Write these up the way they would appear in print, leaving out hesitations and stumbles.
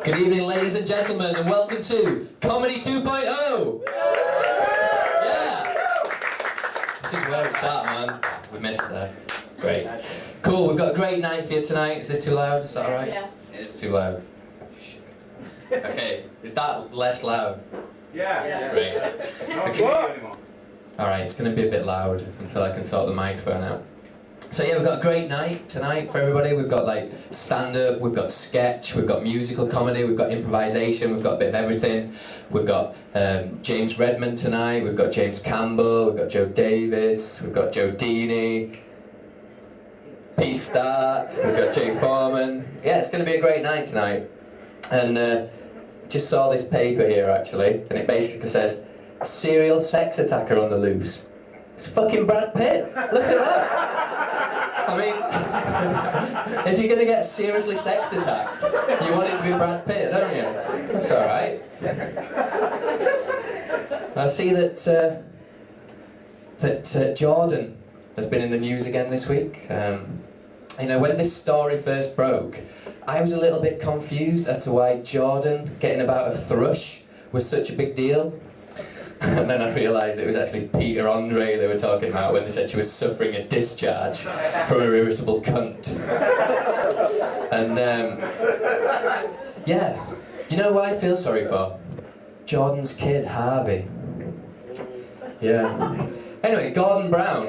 Good evening, ladies and gentlemen, and welcome to Comedy 2.0! Yeah! This is where it's at, man. We missed that. Great. Cool, we've got a great night for you tonight. Is this too loud? Is that alright? Yeah. It's too loud. Okay, is that less loud? Yeah. Great. Okay. Alright, it's going to be a bit loud until I can sort the microphone out. So yeah, we've got a great night tonight for everybody. We've got like stand-up, we've got sketch, we've got musical comedy, we've got improvisation, we've got a bit of everything. We've got James Redmond tonight, we've got James Campbell, we've got Joe Davis, we've got Joe Deeney, Pete Start, we've got Jake Foreman. Yeah, it's going to be a great night tonight. And just saw this paper here actually, and it basically says, serial sex attacker on the loose. It's fucking Brad Pitt. Look at that. I mean, if you're going to get seriously sex attacked, you want it to be Brad Pitt, don't you? That's alright. I see that Jordan has been in the news again this week. You know, when this story first broke, I was a little bit confused as to why Jordan getting about a thrush was such a big deal. And then I realised it was actually Peter Andre they were talking about when they said she was suffering a discharge from her irritable cunt. And yeah, you know who I feel sorry for? Jordan's kid, Harvey. Yeah. Anyway, Gordon Brown.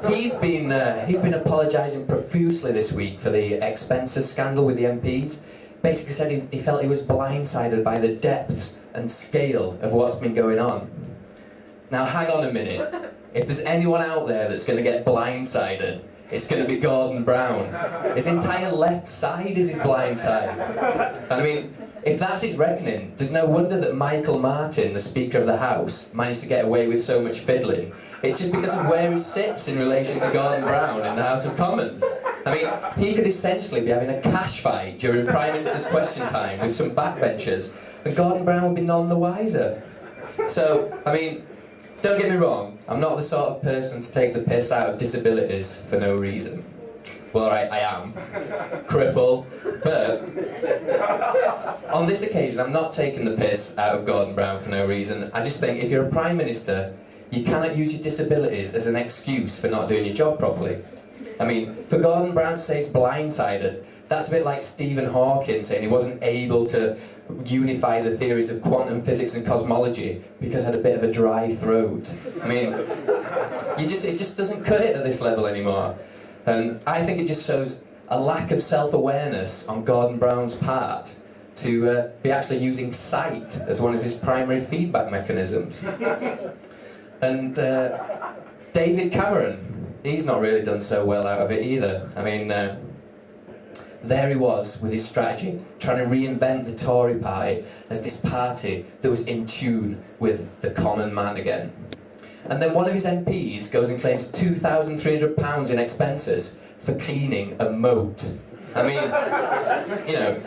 He's been apologising profusely this week for the expenses scandal with the MPs. Basically said he felt he was blindsided by the depths and scale of what's been going on. Now hang on a minute. If there's anyone out there that's going to get blindsided, it's going to be Gordon Brown. His entire left side is his blind side. And I mean, if that's his reckoning, there's no wonder that Michael Martin, the Speaker of the House, managed to get away with so much fiddling. It's just because of where he sits in relation to Gordon Brown in the House of Commons. I mean, he could essentially be having a cash fight during Prime Minister's Question Time with some backbenchers, and Gordon Brown would be none the wiser. So, I mean, don't get me wrong, I'm not the sort of person to take the piss out of disabilities for no reason. Well, I am. Cripple. But on this occasion, I'm not taking the piss out of Gordon Brown for no reason. I just think if you're a Prime Minister, you cannot use your disabilities as an excuse for not doing your job properly. I mean, for Gordon Brown to say he's blindsided, that's a bit like Stephen Hawking saying he wasn't able to unify the theories of quantum physics and cosmology because he had a bit of a dry throat. I mean, it just doesn't cut it at this level anymore. And I think it just shows a lack of self-awareness on Gordon Brown's part to be actually using sight as one of his primary feedback mechanisms. And David Cameron, he's not really done so well out of it either. I mean, there he was with his strategy, trying to reinvent the Tory party as this party that was in tune with the common man again. And then one of his MPs goes and claims £2,300 in expenses for cleaning a moat. I mean, you know,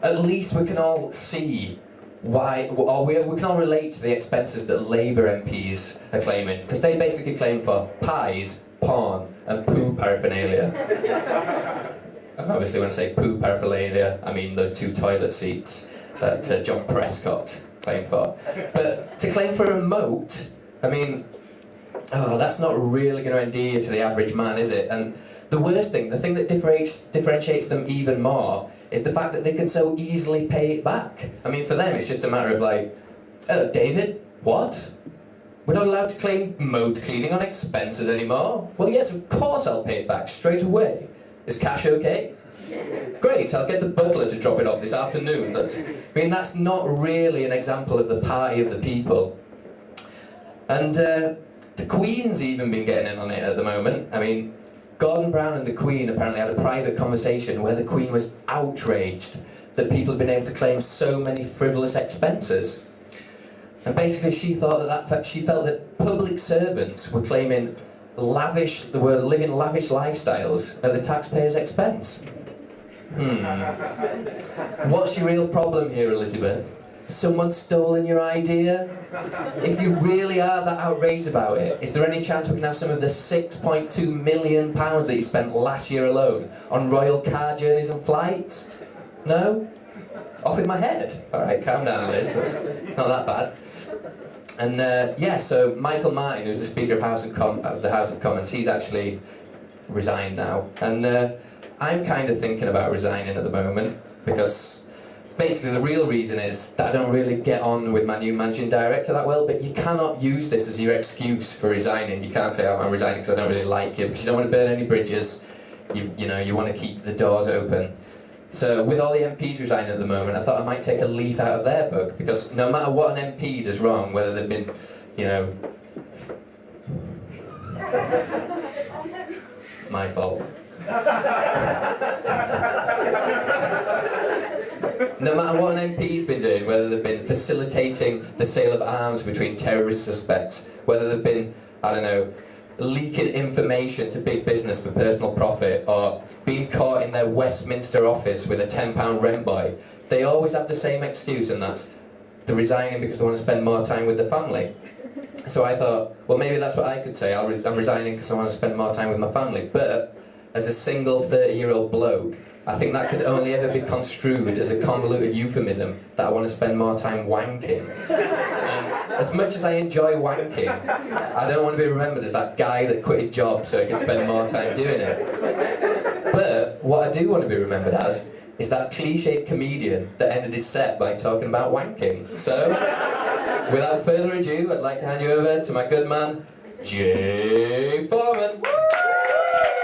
at least we can all see why, or we can all relate to the expenses that Labour MPs are claiming, because they basically claim for pies, porn, and poo paraphernalia. And obviously when I say poo paraphernalia, I mean those 2 toilet seats that John Prescott claimed for. But to claim for a moat, I mean, oh, that's not really going to endear you to the average man, is it? And the worst thing, the thing that differentiates them even more, is the fact that they can so easily pay it back. I mean, for them, it's just a matter of like, oh, David, what? We're not allowed to claim moat cleaning on expenses anymore? Well, yes, of course I'll pay it back straight away. Is cash okay? Great, I'll get the butler to drop it off this afternoon. That's not really an example of the party of the people. And the Queen's even been getting in on it at the moment. I mean, Gordon Brown and the Queen apparently had a private conversation where the Queen was outraged that people had been able to claim so many frivolous expenses. And basically she thought she felt that public servants were claiming living lavish lifestyles at the taxpayers' expense. What's your real problem here, Elizabeth? Someone's stolen your idea? If you really are that outraged about it, is there any chance we can have some of the £6.2 million that you spent last year alone on royal car journeys and flights? No? Off with my head. Alright, calm down, Liz. It's not that bad. And so Michael Martin, who's the Speaker of the House of Commons, he's actually resigned now. And I'm kind of thinking about resigning at the moment, because basically the real reason is that I don't really get on with my new managing director that well, but you cannot use this as your excuse for resigning. You can't say, oh, I'm resigning because I don't really like it, because you don't want to burn any bridges. You want to keep the doors open. So with all the MPs resigning at the moment, I thought I might take a leaf out of their book, because no matter what an MP does wrong, whether they've been, my fault. No matter what an MP's been doing, whether they've been facilitating the sale of arms between terrorist suspects, whether they've been, I don't know, leaking information to big business for personal profit, or being caught in their Westminster office with a £10 rent boy, they always have the same excuse, and that's they're resigning because they want to spend more time with their family. So I thought, well, maybe that's what I could say. I'm resigning because I want to spend more time with my family. But as a single 30-year-old bloke, I think that could only ever be construed as a convoluted euphemism that I want to spend more time wanking. And as much as I enjoy wanking, I don't want to be remembered as that guy that quit his job so he could spend more time doing it. But what I do want to be remembered as is that cliched comedian that ended his set by talking about wanking. So, without further ado, I'd like to hand you over to my good man, J4.